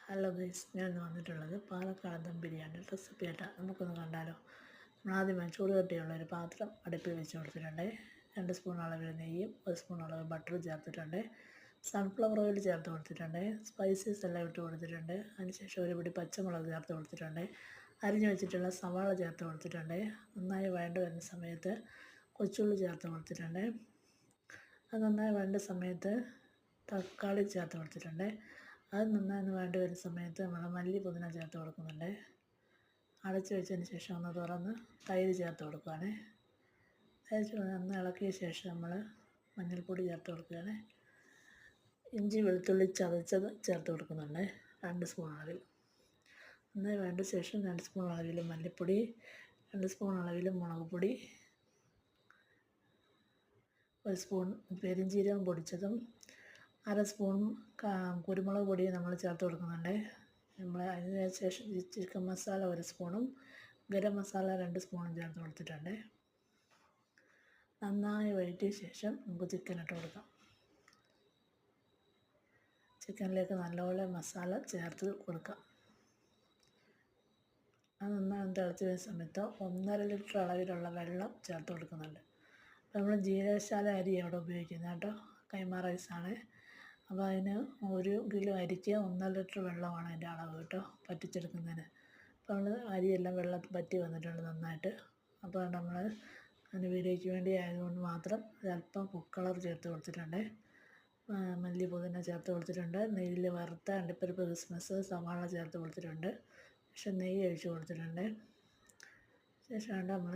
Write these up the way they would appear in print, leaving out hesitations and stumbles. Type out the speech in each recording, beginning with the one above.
Hello guys, ഞാൻ ഇന്ന് വന്നിട്ടുള്ളത് പാലക്കാട് ദം ബിരിയാണി റെസിപ്പി ആയിട്ടാണ്. നമുക്കൊന്ന് കണ്ടാലോ. ആദ്യമായി ചൂട് കട്ടിയുള്ള ഒരു പാത്രം അടുപ്പിൽ വെച്ച് കൊടുത്തിട്ടുണ്ട്. 2 സ്പൂൺ അളവിൽ നെയ്യും 1 സ്പൂൺ അളവിൽ ബട്ടറും ചേർത്തിട്ടുണ്ട്. സൺഫ്ലവർ ഓയിൽ ചേർത്ത് കൊടുത്തിട്ടുണ്ട്. സ്പൈസസ് എല്ലാം ഇട്ട് കൊടുത്തിട്ടുണ്ട്. അതിനുശേഷം ഒരു പിടി പച്ചമുളക് ചേർത്ത് കൊടുത്തിട്ടുണ്ട്. അരിഞ്ഞു വെച്ചിട്ടുള്ള സവാള ചേർത്ത് കൊടുത്തിട്ടുണ്ട്. നന്നായി വഴണ്ട് വരുന്ന സമയത്ത് കൊച്ചുള്ളി ചേർത്ത് കൊടുത്തിട്ടുണ്ട്. അത് നന്നായി വഴണ്ട സമയത്ത് തക്കാളി ചേർത്ത് കൊടുത്തിട്ടുണ്ട്. അത് നന്നായി വേണ്ടി വരുന്ന സമയത്ത് നമ്മൾ മല്ലി പുതിന ചേർത്ത് കൊടുക്കുന്നുണ്ട്. അടച്ച് വെച്ചതിന് ശേഷം ഒന്ന് തുറന്ന് തൈര് ചേർത്ത് കൊടുക്കുകയാണ്. തൈര് നന്നായി ഇളക്കിയ ശേഷം നമ്മൾ മഞ്ഞൾപ്പൊടി ചേർത്ത് കൊടുക്കുകയാണ്. ഇഞ്ചി വെളുത്തുള്ളി ചതച്ചത് ചേർത്ത് കൊടുക്കുന്നുണ്ട് 2 സ്പൂൺ അളവിൽ. നന്നായി വേണ്ട ശേഷം 2 സ്പൂൺ അളവിൽ മല്ലിപ്പൊടി, 2 സ്പൂൺ അളവിൽ മുളക് പൊടി, 1 സ്പൂൺ പെരിഞ്ജീരകം പൊടിച്ചതും 1/2 സ്പൂൺ കുരുമുളക് പൊടി നമ്മൾ ചേർത്ത് കൊടുക്കുന്നുണ്ട്. അതിന് ശേഷം ചിക്കൻ മസാല 1 സ്പൂണും ഗരം മസാല 2 സ്പൂണും ചേർത്ത് കൊടുത്തിട്ടുണ്ട്. നന്നായി വഴറ്റിയ ശേഷം നമുക്ക് ചിക്കൻ ഇട്ട് കൊടുക്കാം. ചിക്കനിലേക്ക് നല്ലപോലെ മസാല ചേർത്ത് കൊടുക്കാം. അത് നന്നായി തിളച്ച് വരുന്ന സമയത്ത് 1.5 ലിറ്റർ അളവിലുള്ള വെള്ളം ചേർത്ത് കൊടുക്കുന്നുണ്ട്. നമ്മൾ ജീരകശാല അരി അവിടെ ഉപയോഗിക്കുന്നത് കേട്ടോ, കൈമ റൈസാണ്. അപ്പോൾ അതിന് 1 കിലോ അരിക്ക് 1.5 ലിറ്റർ വെള്ളമാണ് അതിൻ്റെ അളവ് കേട്ടോ, പറ്റിച്ചെടുക്കുന്നതിന്. അപ്പോൾ നമ്മൾ അരിയെല്ലാം വെള്ളത്തിൽ പറ്റി വന്നിട്ടുണ്ട് നന്നായിട്ട്. അപ്പോൾ നമ്മൾ അതിന് വീഡിയോയ്ക്ക് വേണ്ടി ആയതുകൊണ്ട് മാത്രം അല്പം ഫുഡ് കളർ ചേർത്ത് കൊടുത്തിട്ടുണ്ട്. മല്ലി പുതിന ചേർത്ത് കൊടുത്തിട്ടുണ്ട്. നെയ്യിൽ വറുത്ത അണ്ടിപ്പരിപ്പ് കിസ്മിസ് സവാള ചേർത്ത് കൊടുത്തിട്ടുണ്ട്. ശേഷം നെയ്യ് ഒഴിച്ച് കൊടുത്തിട്ടുണ്ട്. ശേഷം നമ്മൾ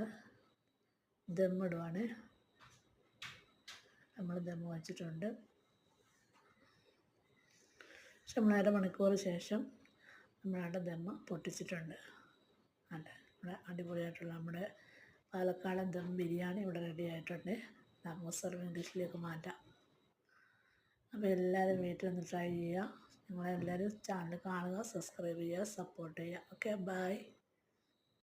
ദമ്മിടുവാണ്. നമ്മൾ ദമ്മ് വച്ചിട്ടുണ്ട്. പക്ഷെ നമ്മൾ അരമണിക്കൂർ ശേഷം നമ്മളവിടെ ദമ്മ് പൊട്ടിച്ചിട്ടുണ്ട്. നമ്മുടെ അടിപൊളിയായിട്ടുള്ള നമ്മുടെ പാലക്കാടൻ ദം ബിരിയാണി ഇവിടെ റെഡി ആയിട്ടുണ്ട്. നമുക്ക് സെർവിങ് ഡിഷിലേക്ക് മാറ്റാം. അപ്പോൾ എല്ലാവരും വീട്ടിൽ ഒന്ന് ട്രൈ ചെയ്യുക. നിങ്ങളെല്ലാവരും ചാനൽ കാണുക, സബ്സ്ക്രൈബ് ചെയ്യുക, സപ്പോർട്ട് ചെയ്യുക. Okay, by.